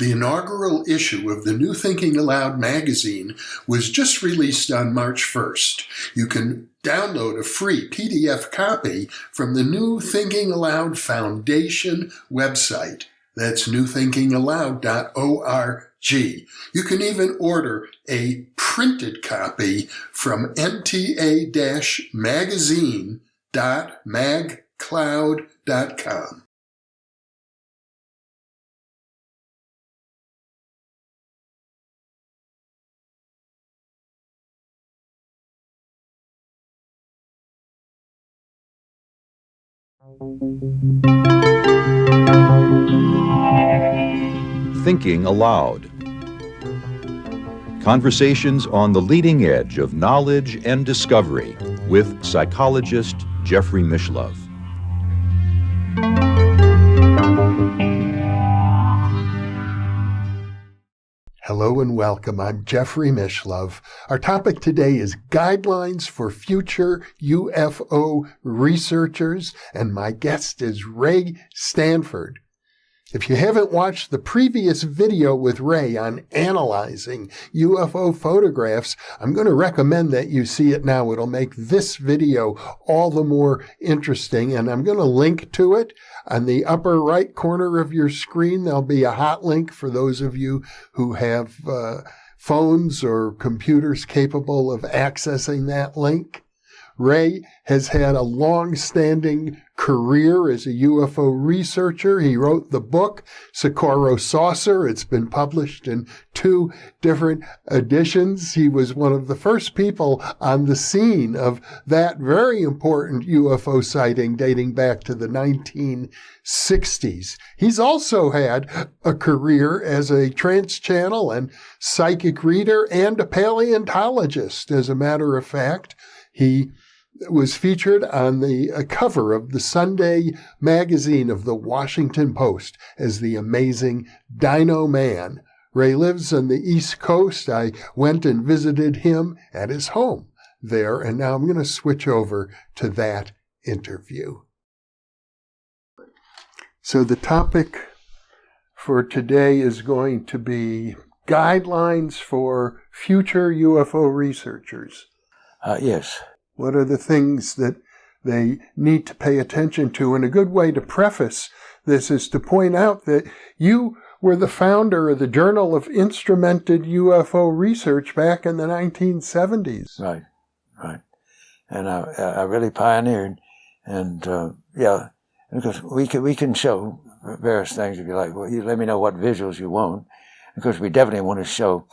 The inaugural issue of the New Thinking Aloud magazine was just released on March 1st. You can download a free PDF copy from the New Thinking Aloud Foundation website. That's newthinkingaloud.org. You can even order a printed copy from nta-magazine.magcloud.com. Thinking Aloud. Conversations on the leading edge of knowledge and discovery with psychologist Jeffrey Mishlove. Hello and welcome. I'm Jeffrey Mishlove. Our topic today is guidelines for future UFO researchers, and my guest is Rex Stanford. If you haven't watched the previous video with Ray on analyzing UFO photographs, I'm going to recommend that you see it now. It'll make this video all the more interesting, and I'm going to link to it. On the upper right corner of your screen, there'll be a hot link for those of you who have phones or computers capable of accessing that link. Ray has had a long-standing career as a UFO researcher. He wrote the book, Socorro Saucer. It's been published in 2 different editions. He was one of the first people on the scene of that very important UFO sighting dating back to the 1960s. He's also had a career as a trance channel and psychic reader and a paleontologist. As a matter of fact, he was featured on the cover of the Sunday magazine of the Washington Post as the amazing Dino Man. Ray lives on the East Coast. I went and visited him at his home there, and now I'm going to switch over to that interview. So the topic for today is going to be guidelines for future UFO researchers. Yes. What are the things that they need to pay attention to? And a good way to preface this is to point out that you were the founder of the Journal of Instrumented UFO Research back in the 1970s. Right. And I really pioneered, and because we can show various things if you like. Well, you let me know what visuals you want, because we definitely want to show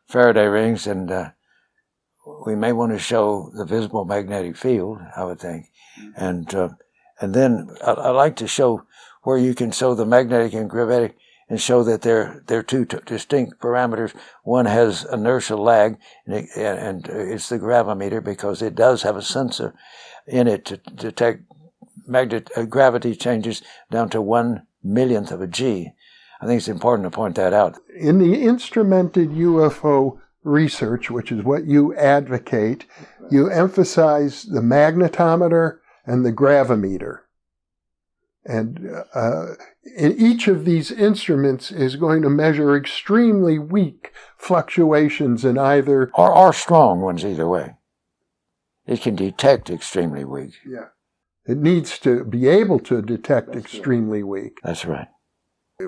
Faraday rings, and we may want to show the visible magnetic field, I would think. And then I like to show where you can show the magnetic and gravitic and show that they're 2 distinct parameters. One has inertial lag, and it's the gravimeter, because it does have a sensor in it to detect gravity changes down to 1/1,000,000th of a G. I think it's important to point that out. In the instrumented UFO research, which is what you advocate, you emphasize the magnetometer and the gravimeter. And in each of these instruments is going to measure extremely weak fluctuations in either... Or strong ones, either way. It can detect extremely weak. Yeah. It needs to be able to detect extremely weak. That's right.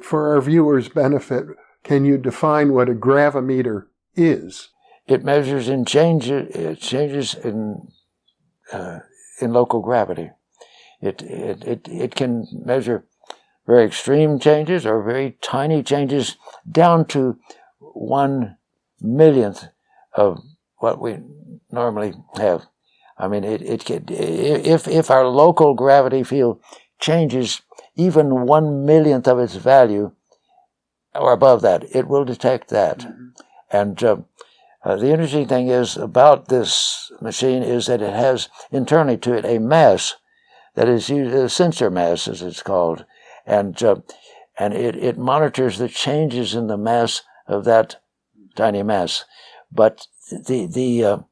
For our viewers' benefit, can you define what a gravimeter is? It measures changes in local gravity. It can measure very extreme changes or very tiny changes down to 1/1,000,000th of what we normally have. I mean, it can, if our local gravity field changes even 1/1,000,000th of its value or above that, it will detect that. Mm-hmm. And the interesting thing is about this machine is that it has internally to it a mass that is used, a sensor mass as it's called, and it monitors the changes in the mass of that tiny mass. But the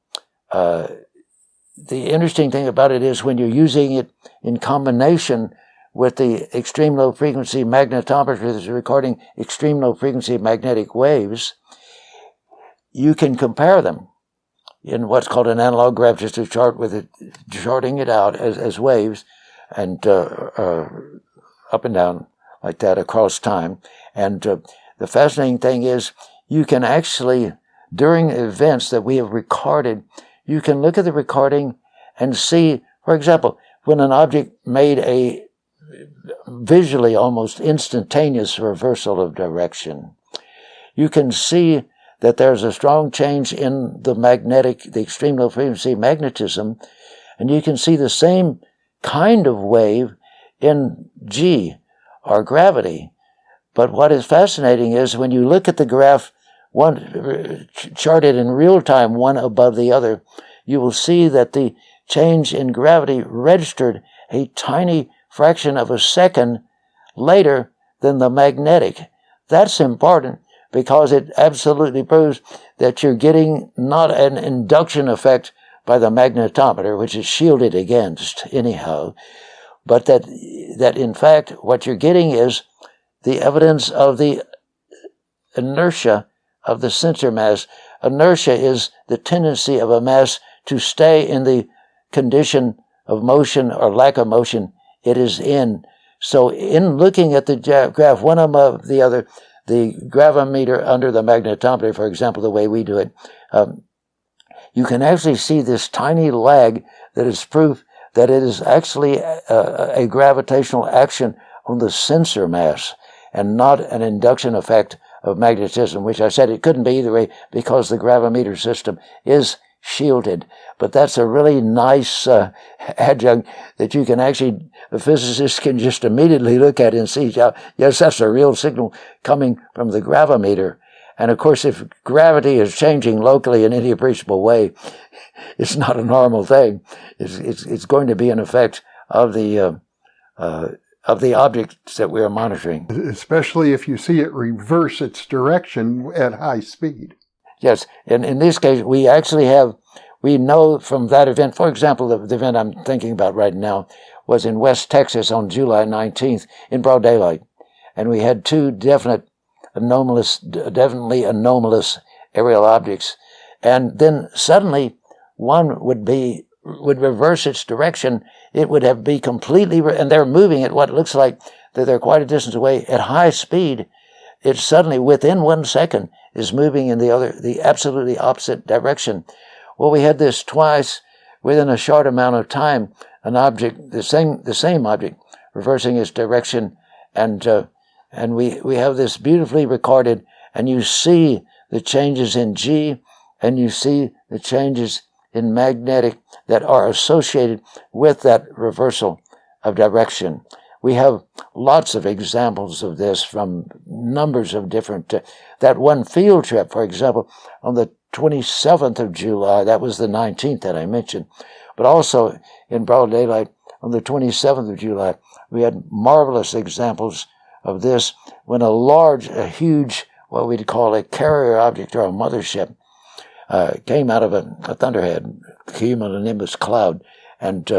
interesting thing about it is when you're using it in combination with the extreme low frequency magnetometer that's recording extreme low frequency magnetic waves, you can compare them in what's called an analog graph, just a chart with it, charting it out as waves, and up and down like that across time. And the fascinating thing is you can actually, during events that we have recorded, you can look at the recording and see, for example, when an object made a visually almost instantaneous reversal of direction, you can see that there's a strong change in the extreme low frequency magnetism, and you can see the same kind of wave in G, or gravity. But what is fascinating is when you look at the graph, one charted in real time, one above the other, you will see that the change in gravity registered a tiny fraction of a second later than the magnetic. That's important because it absolutely proves that you're getting not an induction effect by the magnetometer, which is shielded against anyhow, but that in fact what you're getting is the evidence of the inertia of the sensor mass. Inertia is the tendency of a mass to stay in the condition of motion or lack of motion it is in. So in looking at the graph, one above the other, the gravimeter under the magnetometer, for example, the way we do it, you can actually see this tiny lag that is proof that it is actually a gravitational action on the sensor mass and not an induction effect of magnetism, which I said it couldn't be either way because the gravimeter system is shielded. But that's a really nice adjunct that you can actually, the physicists can just immediately look at and see, yes, that's a real signal coming from the gravimeter. And of course, if gravity is changing locally in any appreciable way, it's not a normal thing. It's going to be an effect of the objects that we are monitoring. Especially if you see it reverse its direction at high speed. Yes, and in this case, we know from that event, for example, the event I'm thinking about right now was in West Texas on July 19th in broad daylight. And we had two definitely anomalous aerial objects. And then suddenly one would reverse its direction. It would be completely, and they're moving at what looks like that they're quite a distance away at high speed. It suddenly, within 1 second, is moving in the absolutely opposite direction. Well, we had this twice within a short amount of time. An object, the same object, reversing its direction, and we have this beautifully recorded. And you see the changes in G, and you see the changes in magnetic that are associated with that reversal of direction. We have lots of examples of this from numbers of different, that one field trip, for example, on the 27th of July, that was the 19th that I mentioned, but also in broad daylight on the 27th of July, we had marvelous examples of this when a huge, what we'd call a carrier object or a mothership, came out of a thunderhead, cumulonimbus cloud, and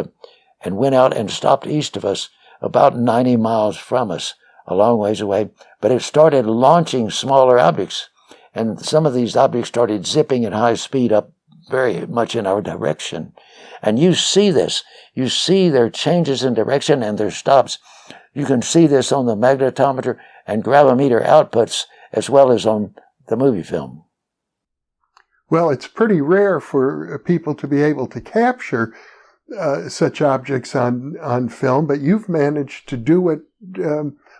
went out and stopped east of us, about 90 miles from us, a long ways away. But it started launching smaller objects, and some of these objects started zipping at high speed up very much in our direction. And you see this. You see their changes in direction and their stops. You can see this on the magnetometer and gravimeter outputs as well as on the movie film. Well, it's pretty rare for people to be able to capture such objects on film, but you've managed to do it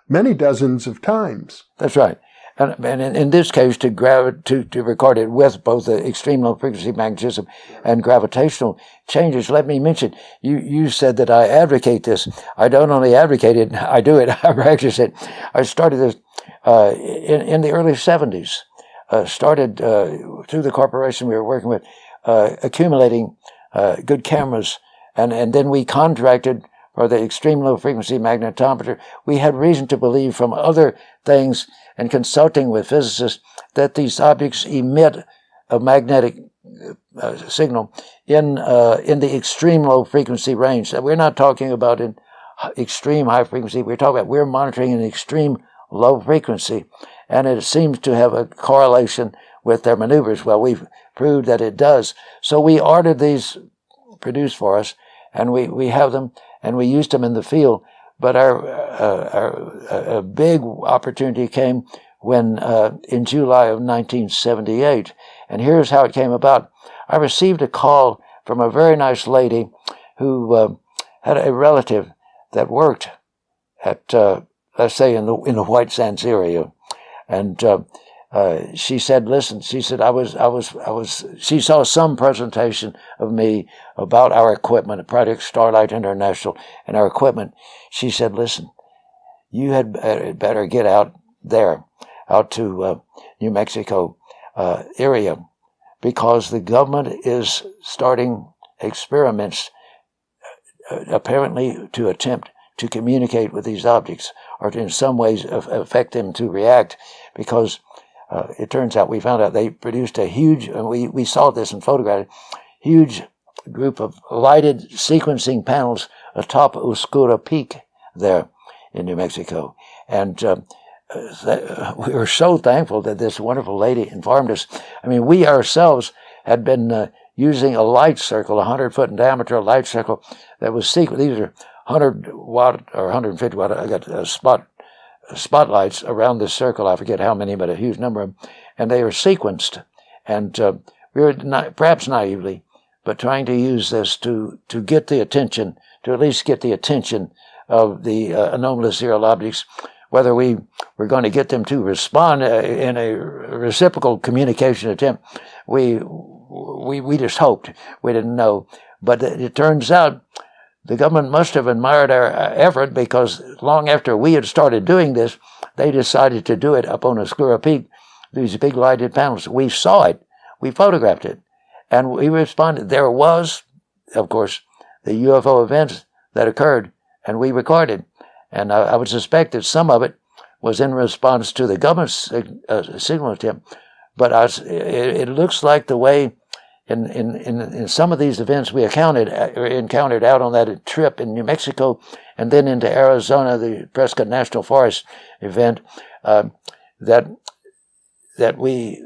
many dozens of times. That's right. And in this case, to record it with both the extreme low frequency magnetism and gravitational changes. Let me mention, you said that I advocate this. I don't only advocate it, I do it, I practice it. I started this in the early 70s. Started through the corporation we were working with, accumulating good cameras, and then we contracted for the extreme low frequency magnetometer. We had reason to believe from other things and consulting with physicists that these objects emit a magnetic signal in the extreme low frequency range. We're not talking about in extreme high frequency. We're monitoring an extreme low frequency, and it seems to have a correlation with their maneuvers. Well, we've proved that it does. So we ordered these produced for us, and we have them, and we used them in the field. But our big opportunity came when in July of 1978, and here's how it came about. I received a call from a very nice lady who had a relative that worked at, let's say, in the White Sands area, and she said, "Listen," she said, she saw some presentation of me about our equipment, Project Starlight International, and our equipment. She said, "Listen, you had better get out to New Mexico area, because the government is starting experiments apparently to attempt to communicate with these objects, or to in some ways affect them to react, because it turns out, we found out they produced a huge, and we saw this and photographed it, huge group of lighted sequencing panels atop Oscura Peak there in New Mexico. And we were so thankful that this wonderful lady informed us. I mean, we ourselves had been using a light circle, 100-foot in diameter light circle that was sequenced. These are 100-watt or 150-watt. I got spotlights around this circle. I forget how many, but a huge number of them. And they are sequenced. And we were perhaps naively, but trying to use this to get the attention, to at least get the attention of the anomalous serial objects. Whether we were going to get them to respond in a reciprocal communication attempt, we just hoped. We didn't know. But it turns out the government must have admired our effort, because long after we had started doing this, they decided to do it up on Oscura Peak, these big lighted panels. We saw it. We photographed it. And we responded. There was, of course, the UFO events that occurred, and we recorded. And I would suspect that some of it was in response to the government's signal attempt. But it looks like the way in some of these events we encountered out on that trip in New Mexico, and then into Arizona, the Prescott National Forest event, that we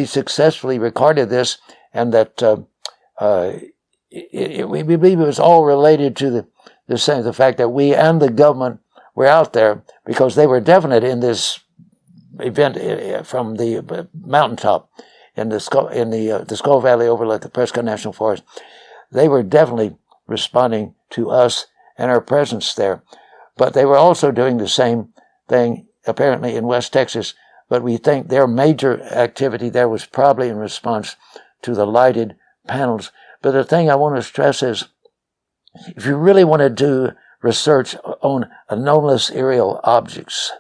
successfully recorded this, and that we believe it was all related to the fact that we and the government were out there, because they were definite in this event from the mountaintop in the Skull Valley overlook, the Prescott National Forest. They were definitely responding to us and our presence there. But they were also doing the same thing, apparently, in West Texas. But we think their major activity there was probably in response to the lighted panels. But the thing I want to stress is, if you really want to do research on anomalous aerial objects,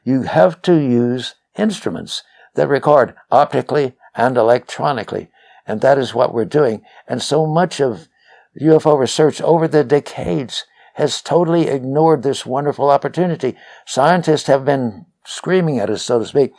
you have to use instruments that record optically and electronically. And that is what we're doing. And so much of UFO research over the decades has totally ignored this wonderful opportunity. Scientists have been screaming at us, so to speak,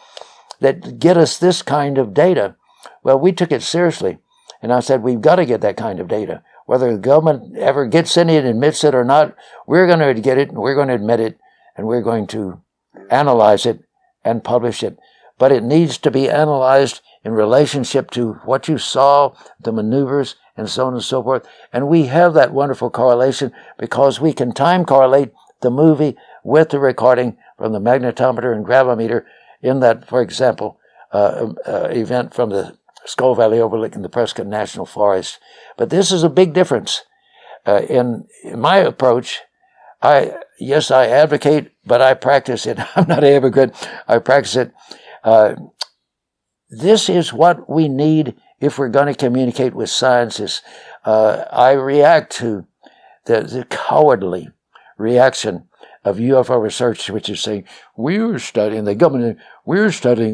that get us this kind of data. Well, we took it seriously. And I said, we've got to get that kind of data. Whether the government ever gets any and admits it or not, we're going to get it, and we're going to admit it, and we're going to analyze it and publish it. But it needs to be analyzed in relationship to what you saw, the maneuvers, and so on and so forth. And we have that wonderful correlation, because we can time correlate the movie with the recording from the magnetometer and gravimeter in that, for example, event from the Skull Valley overlook in the Prescott National Forest. But this is a big difference. In my approach, I advocate, but I practice it. I'm not a hypocrite. I practice it. This is what we need if we're going to communicate with scientists. I react to the cowardly reaction of UFO research, which is saying, we're studying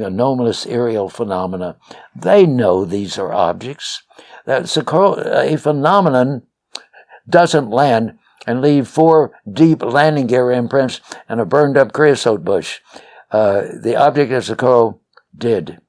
anomalous aerial phenomena. They know these are objects. A phenomenon doesn't land and leave 4 deep landing gear imprints and a burned up creosote bush. The object at Socorro did.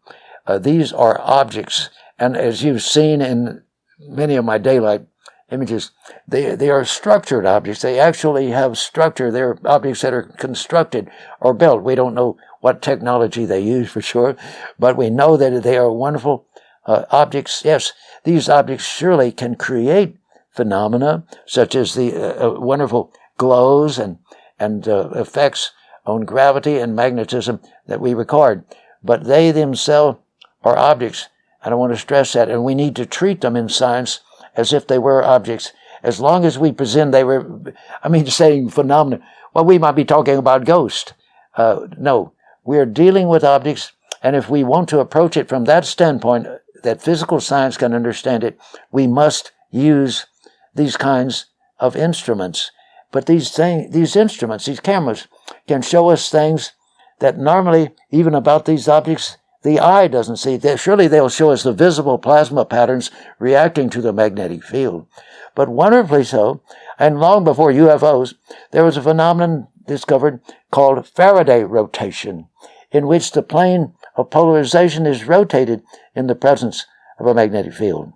These are objects, and as you've seen in many of my daylight images. They are structured objects. They actually have structure. They're objects that are constructed or built. We don't know what technology they use for sure, but we know that they are wonderful objects. Yes, these objects surely can create phenomena such as the wonderful glows and effects on gravity and magnetism that we record. But they themselves are objects. I don't want to stress that, and we need to treat them in science as if they were objects. As long as we present saying phenomena, well, we might be talking about ghosts. No, we're dealing with objects, and if we want to approach it from that standpoint, that physical science can understand it, we must use these kinds of instruments. But these instruments, these cameras, can show us things that normally, even about these objects, the eye doesn't see. Surely they'll show us the visible plasma patterns reacting to the magnetic field. But wonderfully so, and long before UFOs, there was a phenomenon discovered called Faraday rotation, in which the plane of polarization is rotated in the presence of a magnetic field.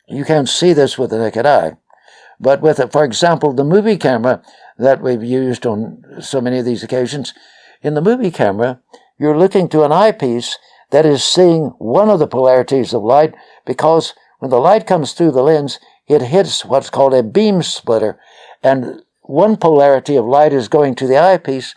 You can't see this with the naked eye. But with, for example, the movie camera that we've used on so many of these occasions, in the movie camera, you're looking to an eyepiece that is seeing one of the polarities of light, because when the light comes through the lens, it hits what's called a beam splitter, and one polarity of light is going to the eyepiece,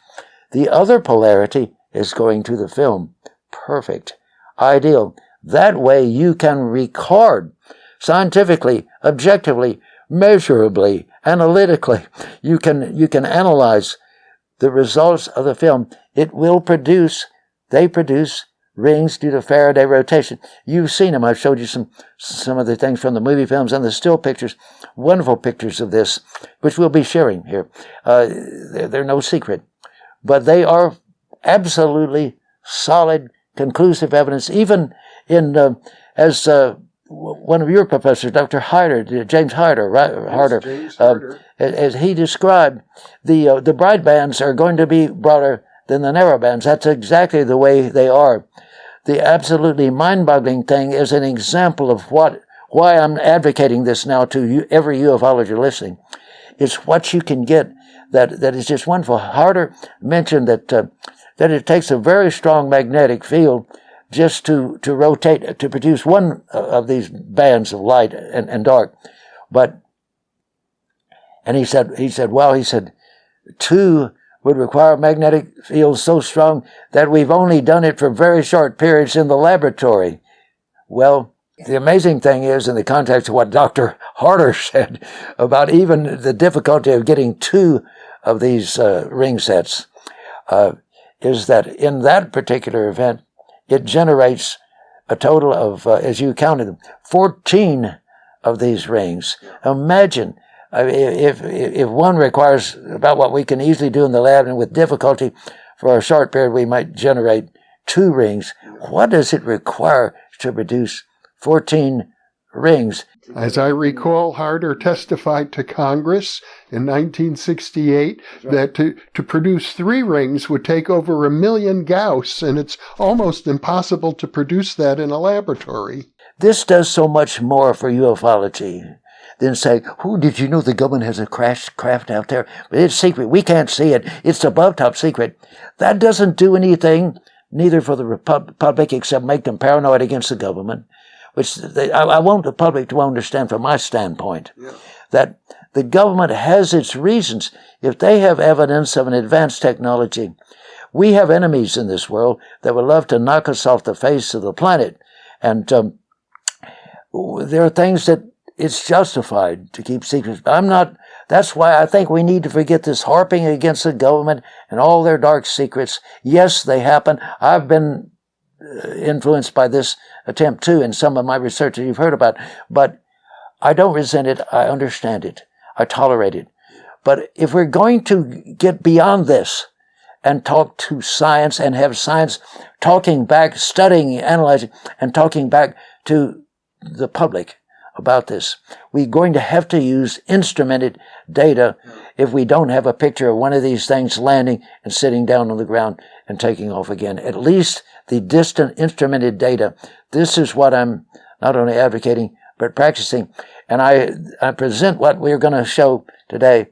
the other polarity is going to the film. Perfect. Ideal. That way you can record scientifically, objectively, measurably, analytically. You can analyze the results of the film. They produce rings due to Faraday rotation. You've seen them. I've showed you some of the things from the movie films and the still pictures, wonderful pictures of this, which we'll be sharing here. They're no secret, but they are absolutely solid, conclusive evidence, even in, as one of your professors, Dr. Hyder, James Hyder, as he described, the bright bands are going to be broader than the narrow bands. That's exactly the way they are. The absolutely mind-boggling thing is an example of why I'm advocating this now to every UFOlogy listening. It's what you can get that is just wonderful. Harder mentioned that it takes a very strong magnetic field just to rotate, to produce one of these bands of light and dark. And he said, two would require magnetic fields so strong that we've only done it for very short periods in the laboratory. Well, the amazing thing is, in the context of what Dr. Harder said about even the difficulty of getting two of these ring sets, is that in that particular event, it generates a total of, as you counted them, 14 of these rings. Imagine if one requires about what we can easily do in the lab, and with difficulty for a short period we might generate 2 rings. What does it require to produce 14 rings? As I recall, Harder testified to Congress in 1968 that to produce 3 rings would take over 1 million Gauss, and it's almost impossible to produce that in a laboratory. This does so much more for ufology than say, did you know the government has a craft out there? But it's secret. We can't see it. It's above top secret. That doesn't do anything, neither for the public, except make them paranoid against the government, which I want the public to understand from my standpoint, that the government has its reasons. If they have evidence of an advanced technology, we have enemies in this world that would love to knock us off the face of the planet. And there are things that it's justified to keep secrets. That's why I think we need to forget this harping against the government and all their dark secrets. Yes, they happen. I've been influenced by this attempt too in some of my research that you've heard about, but I don't resent it. I understand it. I tolerate it. But if we're going to get beyond this and talk to science and have science talking back, studying, analyzing, and talking back to the public about this, we're going to have to use instrumented data if we don't have a picture of one of these things landing and sitting down on the ground and taking off again. At least the distant instrumented data. This is what I'm not only advocating, but practicing. And I present what we're going to show today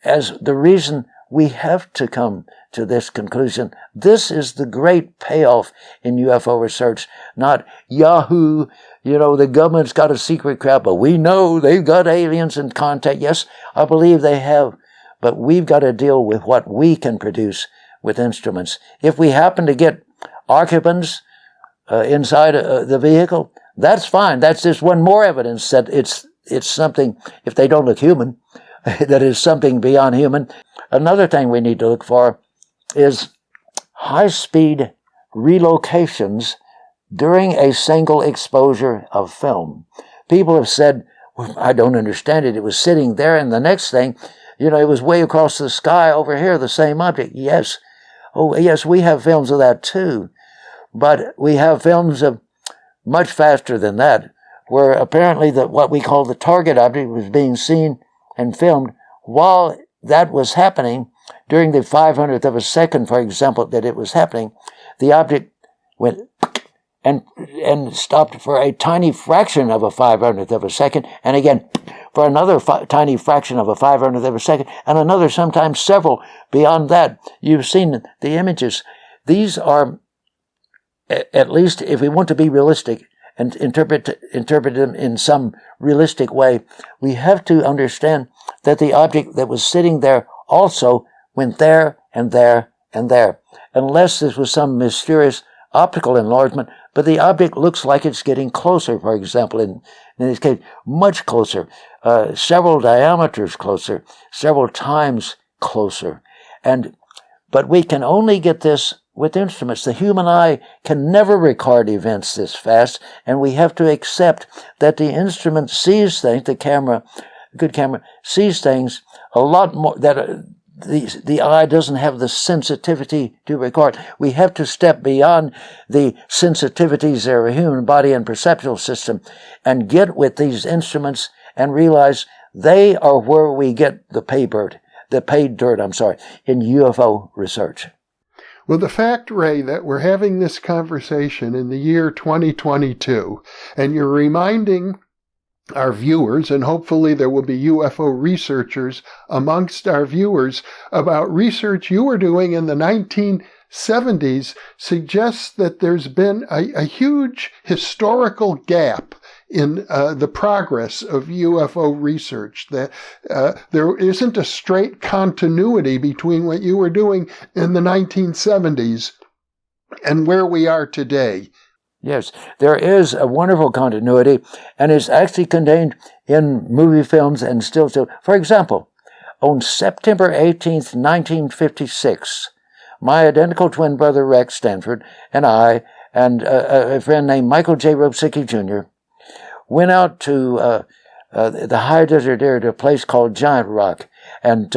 as the reason we have to come to this conclusion. This is the great payoff in UFO research, not Yahoo, the government's got a secret crap, but we know they've got aliens in contact. Yes, I believe they have, but we've got to deal with what we can produce with instruments. If we happen to get occupants inside the vehicle, that's fine. That's just one more evidence that it's something, if they don't look human, that is something beyond human. Another thing we need to look for is high-speed relocations during a single exposure of film. People have said, well, I don't understand it. It was sitting there, and the next thing, it was way across the sky over here, the same object. Yes. Oh, yes, we have films of that too. But we have films of much faster than that, where apparently what we call the target object was being seen and filmed while that was happening. During the 500th of a second, for example, that it was happening, the object went and stopped for a tiny fraction of a 500th of a second, and again for another tiny fraction of a 500th of a second, and another, sometimes several beyond that. You've seen the images. These are, at least if we want to be realistic and interpret them in some realistic way, we have to understand that the object that was sitting there also went there and there and there. Unless this was some mysterious optical enlargement, but the object looks like it's getting closer, for example, in this case, much closer, several diameters closer, several times closer. But we can only get this with instruments. The human eye can never record events this fast, and we have to accept that the instrument sees things, good camera, sees things a lot more, that the eye doesn't have the sensitivity to record. We have to step beyond the sensitivities of a human body and perceptual system and get with these instruments and realize they are where we get the paid dirt, in UFO research. Well, the fact, Ray, that we're having this conversation in the year 2022, and you're reminding our viewers, and hopefully there will be UFO researchers amongst our viewers, about research you were doing in the 1970s, suggests that there's been a huge historical gap in the progress of UFO research, that there isn't a straight continuity between what you were doing in the 1970s and where we are today. Yes, there is a wonderful continuity, and it's actually contained in movie films and still. For example, on September 18th, 1956, my identical twin brother Rex Stanford and I, and a friend named Michael J. Robsicki Jr., went out to the high desert area to a place called Giant Rock, and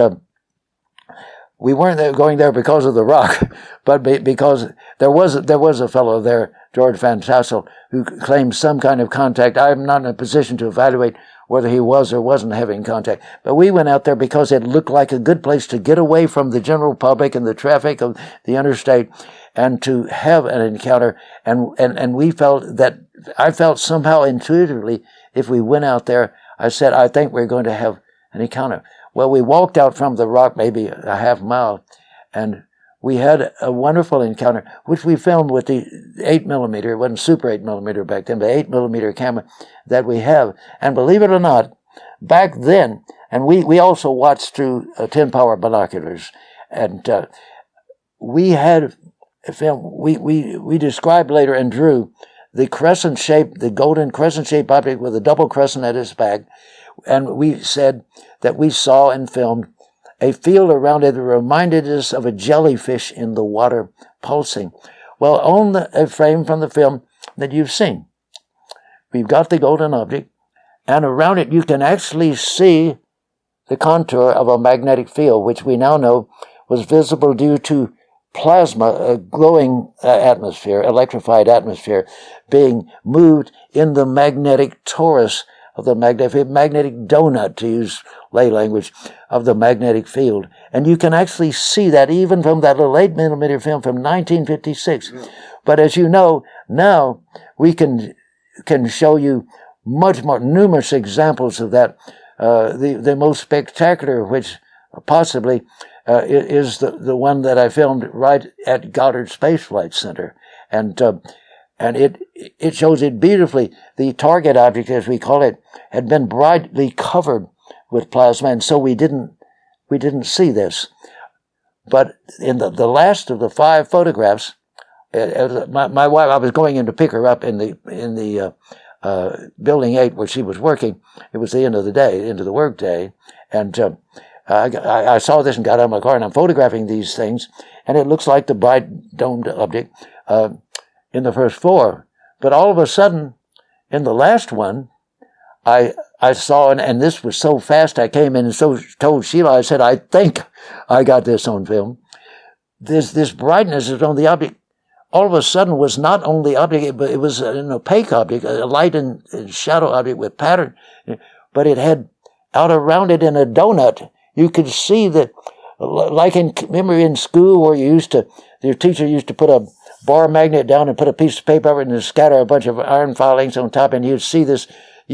we weren't going there because of the rock, but because there was a fellow there, George Van Tassel, who claimed some kind of contact. I'm not in a position to evaluate whether he was or wasn't having contact, but we went out there because it looked like a good place to get away from the general public and the traffic of the interstate and to have an encounter. And we felt that, I felt somehow intuitively, if we went out there, I said, I think we're going to have an encounter. Well, we walked out from the rock maybe a half mile, and we had a wonderful encounter, which we filmed with the 8mm, it wasn't super 8mm back then, but 8mm camera that we have. And believe it or not, back then, and we also watched through 10-power binoculars, and we had a film, we described later and drew the crescent-shaped, the golden crescent-shaped object with a double crescent at its back, and we said that we saw and filmed a field around it that reminded us of a jellyfish in the water pulsing. Well, on a frame from the film that you've seen, we've got the golden object, and around it you can actually see the contour of a magnetic field, which we now know was visible due to plasma, a glowing atmosphere, electrified atmosphere, being moved in the magnetic torus of the magnetic donut, to use lay language, of the magnetic field. And you can actually see that even from that little 8mm film from 1956. But as you know, now we can show you much more numerous examples of that. The most spectacular of which possibly is the one that I filmed right at Goddard Space Flight Center. And it shows it beautifully. The target object, as we call it, had been brightly covered with plasma, and so we didn't see this. But in the last of the 5 photographs, my wife, I was going in to pick her up in the Building 8 where she was working. It was the end of the day, end of the work day, and I saw this and got out of my car, and I'm photographing these things, and it looks like the bright domed object in the first 4. But all of a sudden, in the last one, I saw, and this was so fast, I came in and so told Sheila, I said, I think I got this on film. This brightness is on the object. All of a sudden was not on the object, but it was an opaque object, a light and shadow object with pattern, but it had out around it in a donut. You could see that, like remember in school where your teacher used to put a bar magnet down and put a piece of paper over it and scatter a bunch of iron filings on top, and you'd see this.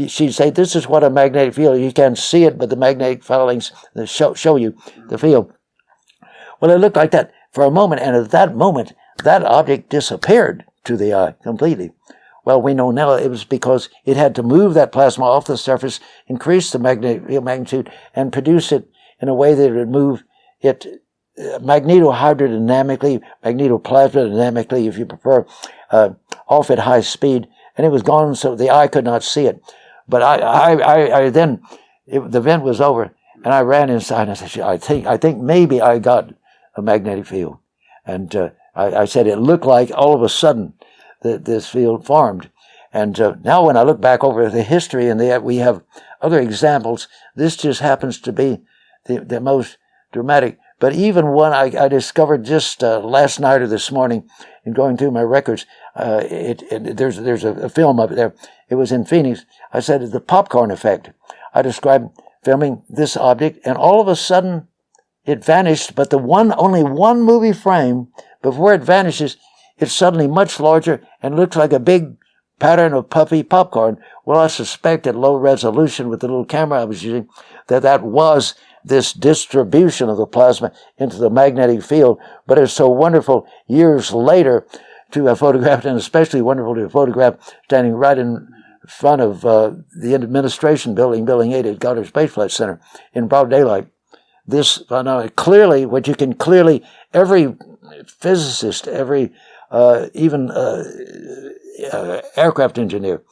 She'd say, this is what a magnetic field is. You can't see it, but the magnetic filings show you the field. Well, it looked like that for a moment, and at that moment, that object disappeared to the eye completely. Well, we know now it was because it had to move that plasma off the surface, increase the magnetic field magnitude, and produce it in a way that it would move it magnetohydrodynamically, magnetoplasmodynamically, if you prefer, off at high speed. And it was gone, so the eye could not see it. But I then, the event was over, and I ran inside, and I said, I think maybe I got a magnetic field. And I said it looked like all of a sudden that this field formed. And now when I look back over the history, and we have other examples, this just happens to be the most dramatic. But even one I discovered just last night or this morning in going through my records, there's a film up there. It was in Phoenix. I said the popcorn effect. I described filming this object, and all of a sudden it vanished, but only one movie frame before it vanishes, it's suddenly much larger and looks like a big pattern of puffy popcorn. Well, I suspect at low resolution with the little camera I was using that was this distribution of the plasma into the magnetic field. But it's so wonderful years later to have photographed, and especially wonderful to have photographed standing right in front of the administration building, Building 8 at Goddard Space Flight Center in broad daylight. This, clearly, what you can clearly, every physicist, every even aircraft engineer,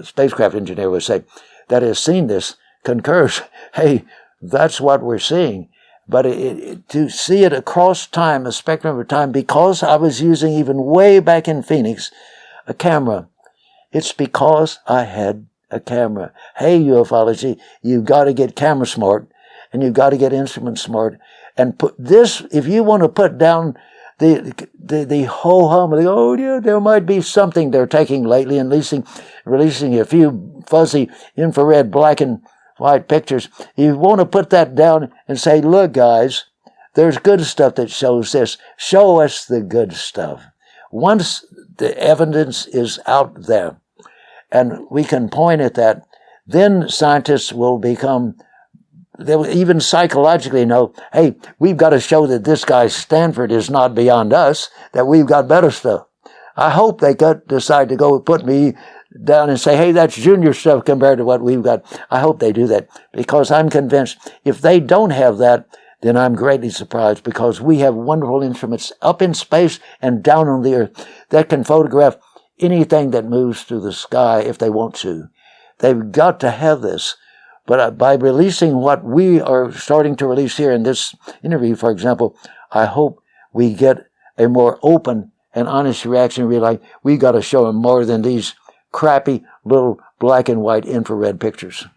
spacecraft engineer would say, that has seen this, concurs, hey, that's what we're seeing. But to see it across time, a spectrum of time, because I was using, even way back in Phoenix, a camera, it's because I had a camera. Hey, UFOlogy, you've got to get camera smart, and you've got to get instrument smart, and put this, if you want to put down the ho-hum, oh yeah, there might be something they're taking lately and releasing a few fuzzy infrared black and white pictures. You want to put that down and say, look guys, there's good stuff that shows this. Show us the good stuff. Once the evidence is out there and we can point at that, then scientists will they'll even psychologically know, hey, we've got to show that this guy Stanford is not beyond us, that we've got better stuff. I hope they decide to go put me down and say, hey, that's junior stuff compared to what we've got. I hope they do that, because I'm convinced if they don't have that, then I'm greatly surprised, because we have wonderful instruments up in space and down on the earth that can photograph anything that moves through the sky if they want to. They've got to have this. But by releasing what we are starting to release here in this interview, for example, I hope we get a more open and honest reaction. Realize we got to show them more than these crappy little black and white infrared pictures.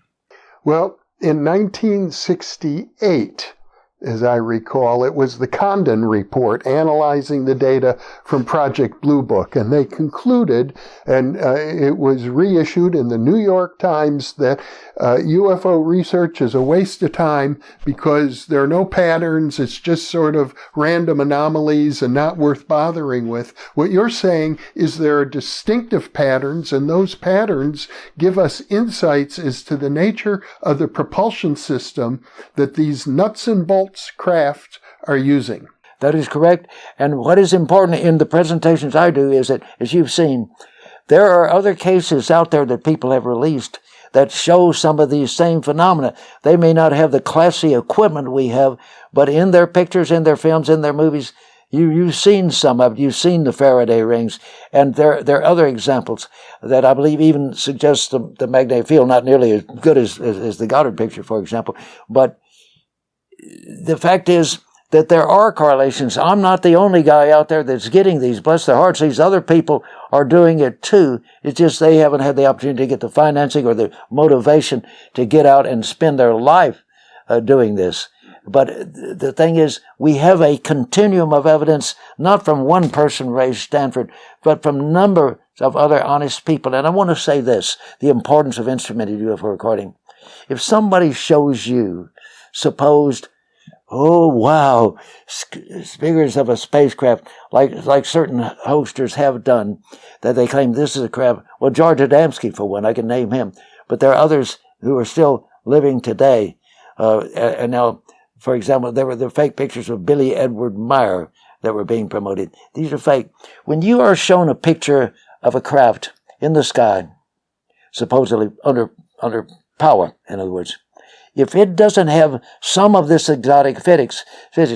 Well, in 1968, as I recall. It was the Condon report analyzing the data from Project Blue Book. And they concluded, and it was reissued in the New York Times, that UFO research is a waste of time because there are no patterns. It's just sort of random anomalies and not worth bothering with. What you're saying is there are distinctive patterns, and those patterns give us insights as to the nature of the propulsion system that these nuts and bolts craft are using. That is correct. And what is important in the presentations I do is that, as you've seen, there are other cases out there that people have released that show some of these same phenomena. They may not have the classy equipment we have, but in their pictures, in their films, in their movies, you've seen some of it. You've seen the Faraday rings, and there are other examples that I believe even suggest the magnetic field, not nearly as good as the Goddard picture, for example, but the fact is that there are correlations. I'm not the only guy out there that's getting these. Bless their hearts, these other people are doing it too. It's just they haven't had the opportunity to get the financing or the motivation to get out and spend their life doing this. But the thing is, we have a continuum of evidence, not from one person, Rex Stanford, but from numbers of other honest people. And I want to say this, the importance of instrumented UFO recording. If somebody shows you supposed, oh wow, figures of a spacecraft, like certain hosters have done, that they claim this is a craft. Well, George Adamski, for one, I can name him, but there are others who are still living today. And now, for example, there were the fake pictures of Billy Edward Meyer that were being promoted. These are fake. When you are shown a picture of a craft in the sky, supposedly under power, in other words, if it doesn't have some of this exotic physics,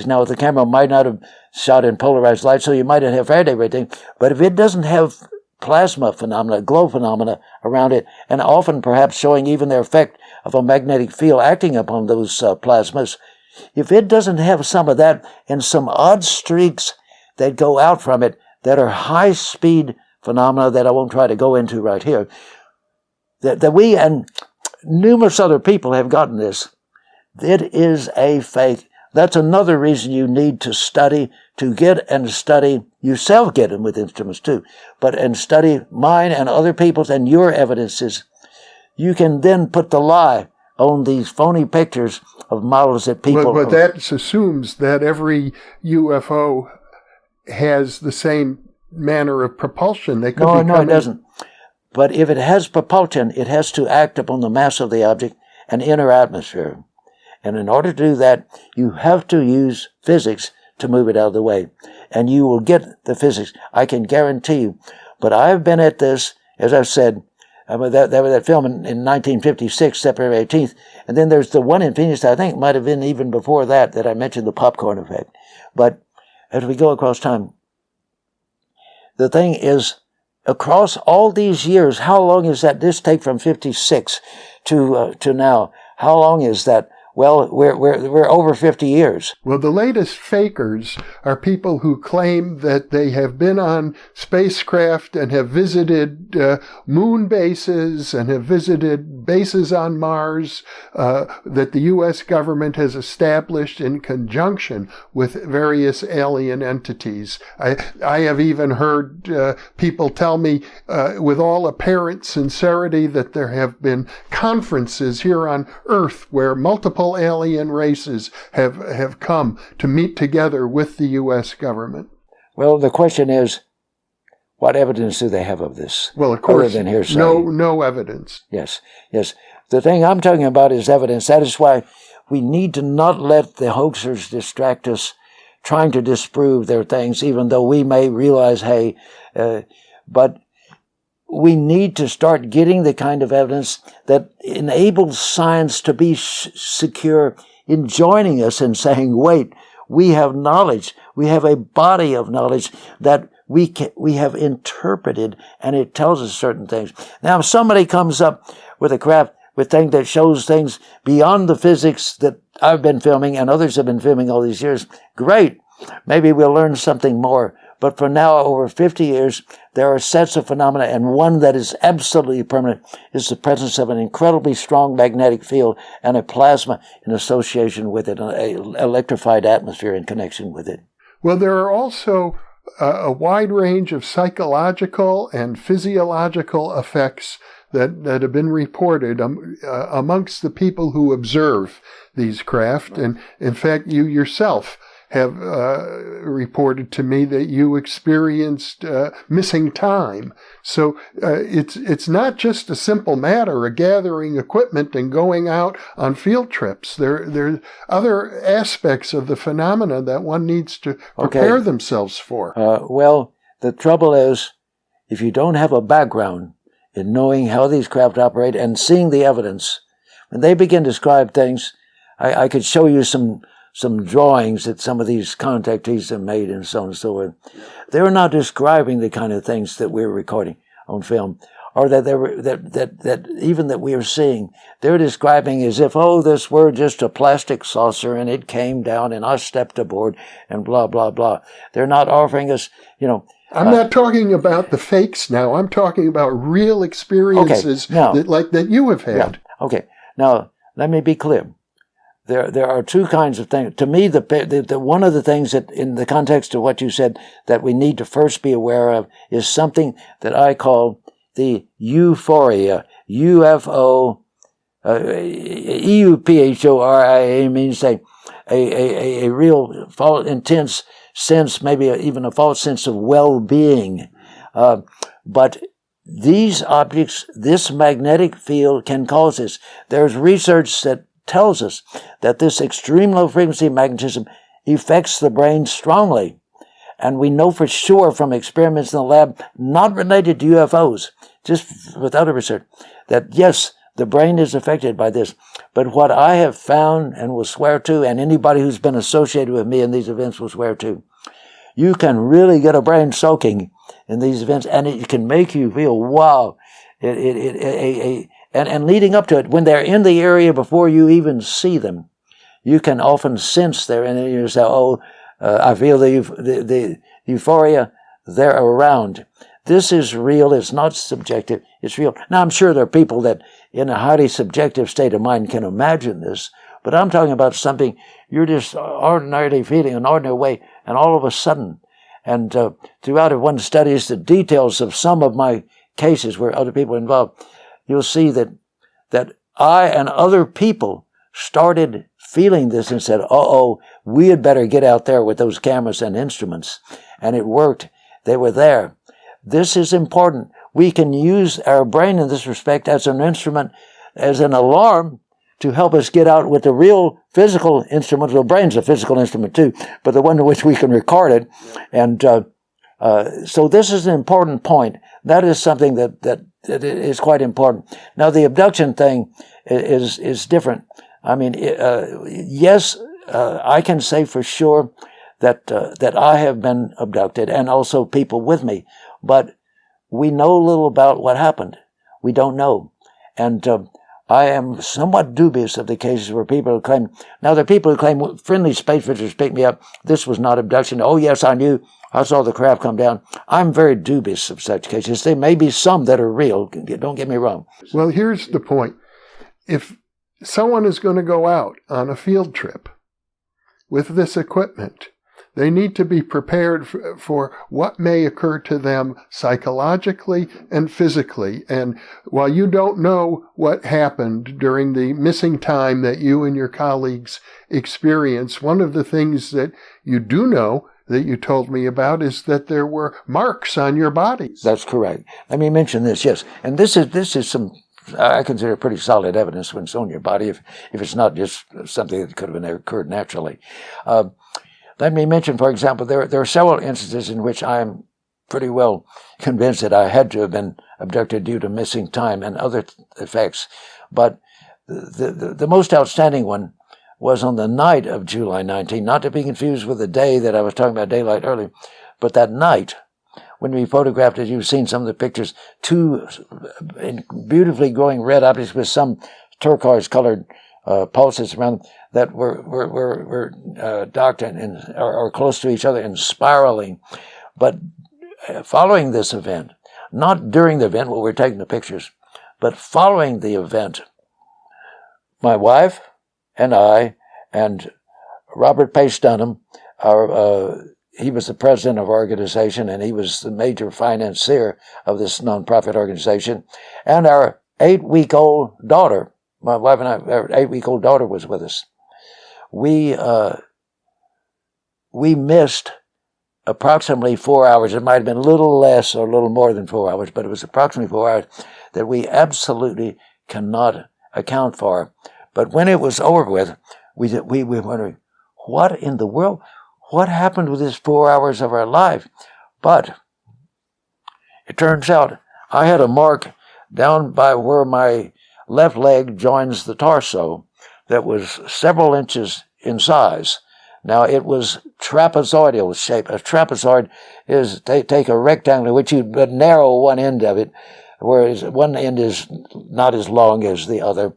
now the camera might not have shot in polarized light, so you might not have Faraday rating, but if it doesn't have plasma phenomena, glow phenomena around it, and often perhaps showing even the effect of a magnetic field acting upon those plasmas, if it doesn't have some of that and some odd streaks that go out from it that are high-speed phenomena that I won't try to go into right here, that we and numerous other people have gotten this. It is a fake. That's another reason you need to study, yourself get them with instruments too, and study mine and other people's and your evidences. You can then put the lie on these phony pictures of models that people... But that assumes that every UFO has the same manner of propulsion. They could No, it doesn't. But if it has propulsion, it has to act upon the mass of the object and inner atmosphere. And in order to do that, you have to use physics to move it out of the way. And you will get the physics, I can guarantee you. But I've been at this, as I've said, that film in 1956, September 18th. And then there's the one in Phoenix, I think it might have been even before that I mentioned the popcorn effect. But as we go across time, the thing is, across all these years, how long is that? This take from 56 to now. How long is that? Well, we're over 50 years. Well, the latest fakers are people who claim that they have been on spacecraft and have visited moon bases and have visited bases on Mars that the U.S. government has established in conjunction with various alien entities. I have even heard people tell me with all apparent sincerity that there have been conferences here on Earth where multiple alien races have come to meet together with the U.S. government. Well, the question is, what evidence do they have of this? Well, of course, other than hearsay? No evidence. Yes. The thing I'm talking about is evidence. That is why we need to not let the hoaxers distract us trying to disprove their things, even though we may realize, but we need to start getting the kind of evidence that enables science to be secure in joining us and saying, wait, we have knowledge. We have a body of knowledge that we have interpreted, and it tells us certain things. Now, if somebody comes up with a craft with things that shows things beyond the physics that I've been filming and others have been filming all these years, great. Maybe we'll learn something more. But for now, over 50 years, there are sets of phenomena, and one that is absolutely permanent is the presence of an incredibly strong magnetic field and a plasma in association with it, an electrified atmosphere in connection with it. Well, there are also a wide range of psychological and physiological effects that have been reported amongst the people who observe these craft. And in fact, you yourself have reported to me that you experienced missing time. So it's not just a simple matter of gathering equipment and going out on field trips. There are other aspects of the phenomena that one needs to prepare themselves for. Well, the trouble is, if you don't have a background in knowing how these craft operate and seeing the evidence, when they begin to describe things, I could show you some drawings that some of these contactees have made and so on and so forth. They're not describing the kind of things that we're recording on film, or that even that we are seeing. They're describing as if, oh, this were just a plastic saucer and it came down and I stepped aboard and blah, blah, blah. They're not offering us, I'm not talking about the fakes now. I'm talking about real experiences that you have had. Yeah. Okay. Now, let me be clear. There are two kinds of things. To me, the one of the things that, in the context of what you said, that we need to first be aware of is something that I call the euphoria. UFO, EUPHORIA means a real intense sense, maybe even a false sense of well-being. But these objects, this magnetic field can cause this. There's research that tells us that this extreme low frequency magnetism affects the brain strongly. And we know for sure from experiments in the lab, not related to UFOs, just with other research, that yes, the brain is affected by this. But what I have found and will swear to, and anybody who's been associated with me in these events will swear to, you can really get a brain soaking in these events, and it can make you feel, wow, and leading up to it, when they're in the area before you even see them, you can often sense they're in it. You say, oh, I feel the euphoria, they're around. This is real. It's not subjective. It's real. Now, I'm sure there are people that in a highly subjective state of mind can imagine this, but I'm talking about something you're just ordinarily feeling an ordinary way, and all of a sudden, and throughout one studies the details of some of my cases where other people are involved, you'll see that I and other people started feeling this and said, we had better get out there with those cameras and instruments. And it worked. They were there. This is important. We can use our brain in this respect as an instrument, as an alarm to help us get out with the real physical instrument. The brain's a physical instrument too, but the one in which we can record it. And so this is an important point. That is something that is quite important. Now, the abduction thing is different. I mean, yes, I can say for sure that I have been abducted, and also people with me. But we know little about what happened. We don't know. And I am somewhat dubious of the cases where people claim, now there are people who claim friendly space visitors picked me up. This was not abduction. Oh, yes, I knew. I saw the craft come down. I'm very dubious of such cases. There may be some that are real. Don't get me wrong. Well, here's the point. If someone is going to go out on a field trip with this equipment, they need to be prepared for what may occur to them psychologically and physically. And while you don't know what happened during the missing time that you and your colleagues experienced, one of the things that you do know that you told me about is that there were marks on your bodies. That's correct. Let me mention this, yes. And this is some, I consider pretty solid evidence when it's on your body, if it's not just something that could have occurred naturally. Let me mention, for example, there are several instances in which I am pretty well convinced that I had to have been abducted due to missing time and other effects. But the most outstanding one was on the night of July 19, not to be confused with the day that I was talking about, daylight earlier, but that night when we photographed, as you've seen some of the pictures, two beautifully glowing red objects with some turquoise-colored pulses around them that were docked or close to each other and spiraling. But following this event, not during the event when we're taking the pictures, but following the event, my wife and I and Robert Pace Dunham, he was the president of our organization, and he was the major financier of this nonprofit organization, and our 8-week-old daughter, my wife and I, our 8-week-old daughter was with us. We missed approximately 4 hours. It might have been a little less or a little more than 4 hours, but it was approximately 4 hours that we absolutely cannot account for. But when it was over with, we were wondering, what in the world? What happened with this 4 hours of our life? But it turns out I had a mark down by where my left leg joins the torso that was several inches in size. Now, it was trapezoidal shape. A trapezoid is, take a rectangle, which you narrow one end of it, whereas one end is not as long as the other.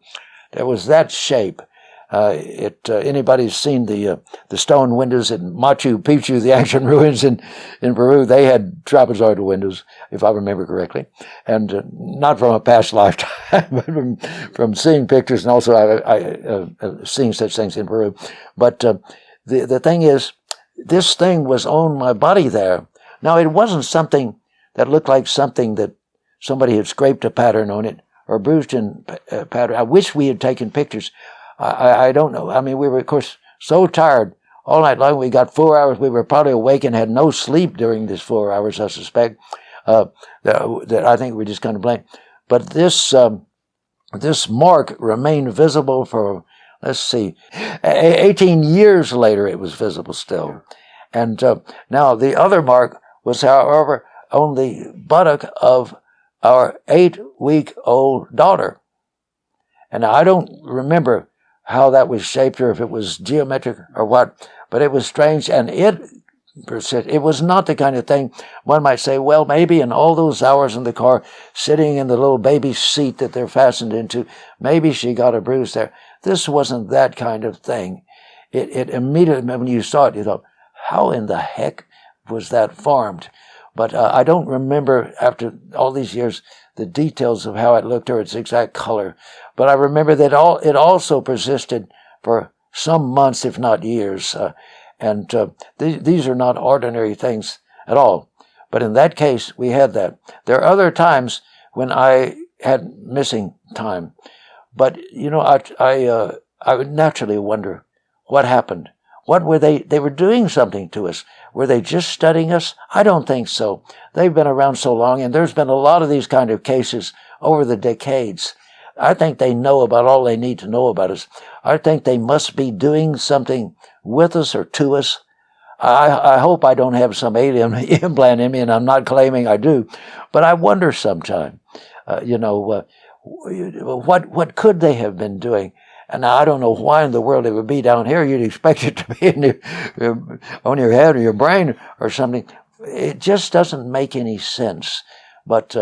There was that shape. Anybody's seen the stone windows in Machu Picchu, the ancient ruins in Peru, they had trapezoidal windows, if I remember correctly. And not from a past lifetime, but from seeing pictures, and also I've seen such things in Peru. But the thing is, this thing was on my body there. Now, it wasn't something that looked like something that somebody had scraped a pattern on it or bruised in a pattern. I wish we had taken pictures. I don't know. I mean, we were, of course, so tired all night long. We got 4 hours. We were probably awake and had no sleep during these 4 hours, I suspect, that I think we just kind of blank. But this mark remained visible for, let's see, 18 years later it was visible still. And now the other mark was, however, on the buttock of our 8-week-old daughter. And I don't remember how that was shaped or if it was geometric or what, but it was strange, and it was not the kind of thing one might say, well, maybe in all those hours in the car, sitting in the little baby seat that they're fastened into, maybe she got a bruise there. This wasn't that kind of thing. It immediately, when you saw it, you thought, how in the heck was that formed? But I don't remember, after all these years, the details of how it looked or its exact color. But I remember that it also persisted for some months, if not years. These are not ordinary things at all. But in that case, we had that. There are other times when I had missing time. But, you know, I would naturally wonder what happened. What were they? They were doing something to us. Were they just studying us? I don't think so. They've been around so long, and there's been a lot of these kind of cases over the decades. I think they know about all they need to know about us. I think they must be doing something with us or to us. I hope I don't have some alien implant in me, and I'm not claiming I do, but I wonder sometime, what could they have been doing? And now I don't know why in the world it would be down here. You'd expect it to be on your head or your brain or something. It just doesn't make any sense. But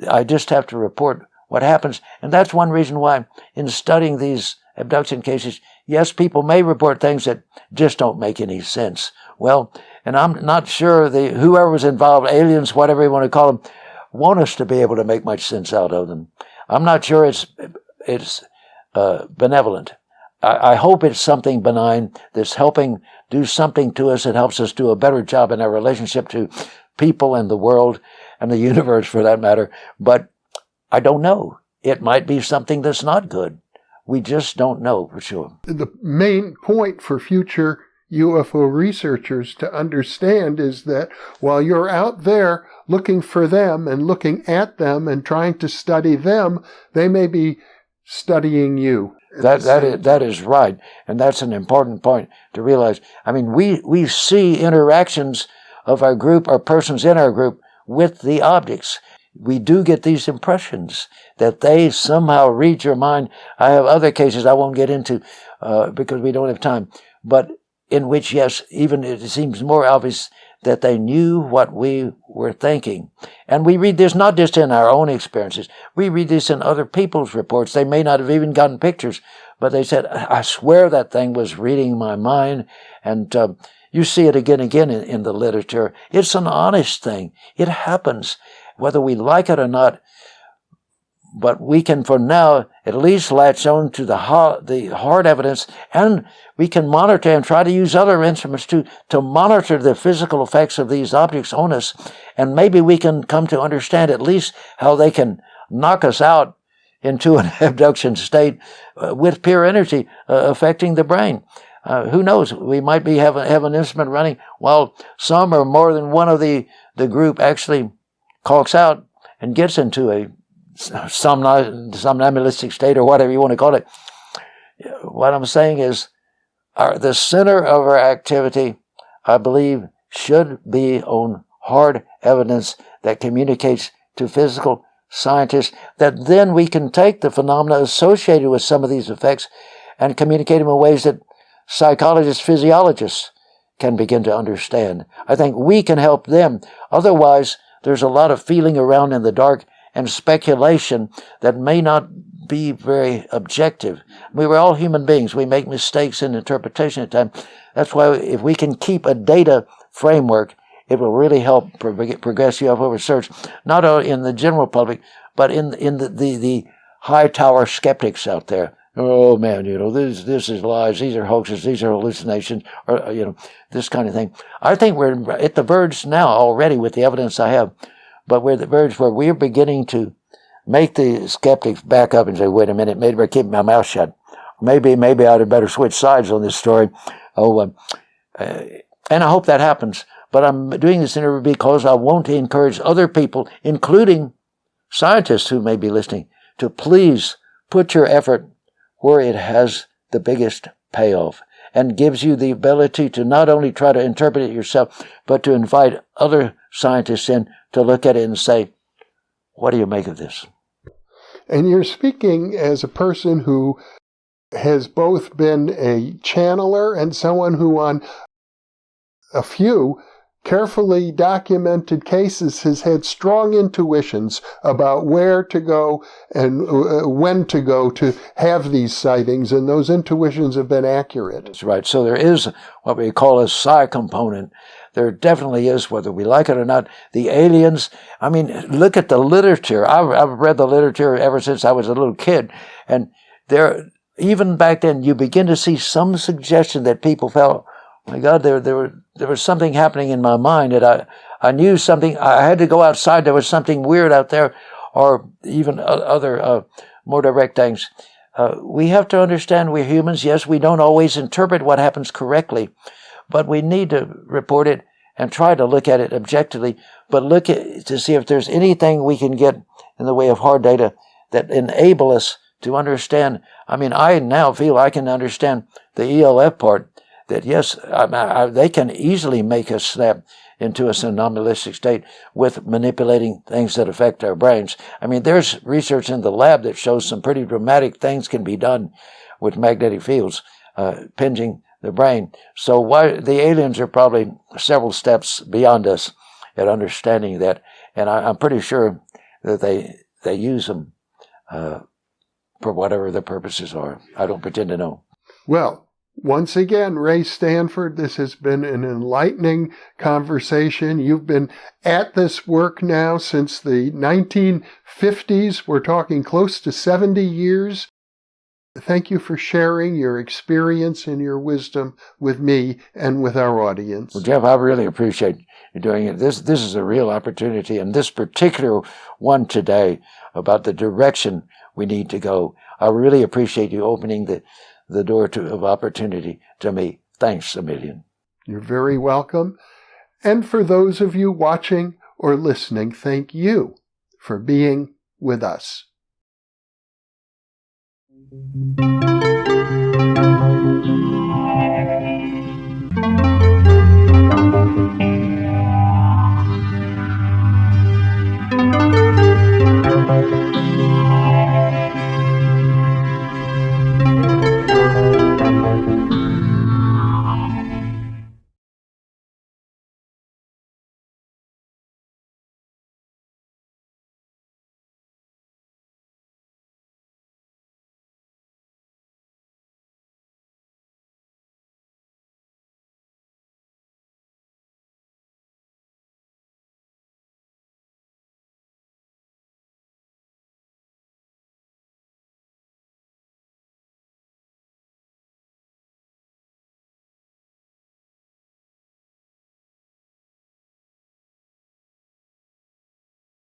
I just have to report what happens. And that's one reason why in studying these abduction cases, yes, people may report things that just don't make any sense. Well, and I'm not sure whoever was involved, aliens, whatever you want to call them, want us to be able to make much sense out of them. I'm not sure it's benevolent. I hope it's something benign that's helping do something to us that helps us do a better job in our relationship to people and the world and the universe for that matter. But I don't know. It might be something that's not good. We just don't know for sure. The main point for future UFO researchers to understand is that while you're out there looking for them and looking at them and trying to study them, they may be studying you. That is right. And that's an important point to realize. I mean, we see interactions of our group or persons in our group with the objects. We do get these impressions that they somehow read your mind. I have other cases I won't get into because we don't have time, but in which, yes, even it seems more obvious that they knew what we were thinking. And we read this not just in our own experiences. We read this in other people's reports. They may not have even gotten pictures, but they said, I swear that thing was reading my mind. And You see it again and again in the literature. It's an honest thing. It happens, whether we like it or not. But we can, for now, at least latch on to the hard evidence, and we can monitor and try to use other instruments to monitor the physical effects of these objects on us. And maybe we can come to understand at least how they can knock us out into an abduction state with pure energy affecting the brain. Who knows? We might have an instrument running while some or more than one of the group actually calks out and gets into a somnambulistic state, or whatever you want to call it. What I'm saying is the center of our activity, I believe, should be on hard evidence that communicates to physical scientists, that then we can take the phenomena associated with some of these effects and communicate them in ways that psychologists, physiologists can begin to understand. I think we can help them. Otherwise, there's a lot of feeling around in the dark and speculation that may not be very objective. We were all human beings. We make mistakes in interpretation at times. That's why if we can keep a data framework, it will really help progress UFO research, not only in the general public, but in the high tower skeptics out there. Oh man, this is lies, these are hoaxes, these are hallucinations, or this kind of thing. I think we're at the verge now already with the evidence I have, but we're at the verge where we're beginning to make the skeptics back up and say, wait a minute, maybe I keep my mouth shut. Maybe I'd have better switch sides on this story. And I hope that happens. But I'm doing this interview because I want to encourage other people, including scientists who may be listening, to please put your effort where it has the biggest payoff and gives you the ability to not only try to interpret it yourself, but to invite other scientists in to look at it and say, what do you make of this? And you're speaking as a person who has both been a channeler and someone who on a few carefully documented cases has had strong intuitions about where to go and when to go to have these sightings, and those intuitions have been accurate. That's right. So there is what we call a psi component. There definitely is, whether we like it or not. The aliens, I mean, look at the literature. I've read the literature ever since I was a little kid, and even back then you begin to see some suggestion that people felt, my God, there was something happening in my mind that I knew something. I had to go outside. There was something weird out there, or even other more direct things. We have to understand we're humans. Yes, we don't always interpret what happens correctly, but we need to report it and try to look at it objectively. But look to see if there's anything we can get in the way of hard data that enable us to understand. I mean, I now feel I can understand the ELF part. That yes, they can easily make us snap into a somnambulistic state with manipulating things that affect our brains. I mean, there's research in the lab that shows some pretty dramatic things can be done with magnetic fields, pinching the brain. So why the aliens are probably several steps beyond us at understanding that, and I'm pretty sure that they use them for whatever their purposes are. I don't pretend to know. Well, once again, Rex Stanford, this has been an enlightening conversation. You've been at this work now since the 1950s. We're talking close to 70 years. Thank you for sharing your experience and your wisdom with me and with our audience. Well, Jeff, I really appreciate you doing it. This is a real opportunity, and this particular one today about the direction we need to go. I really appreciate you opening the door of opportunity to me. Thanks a million. You're very welcome. And for those of you watching or listening, thank you for being with us.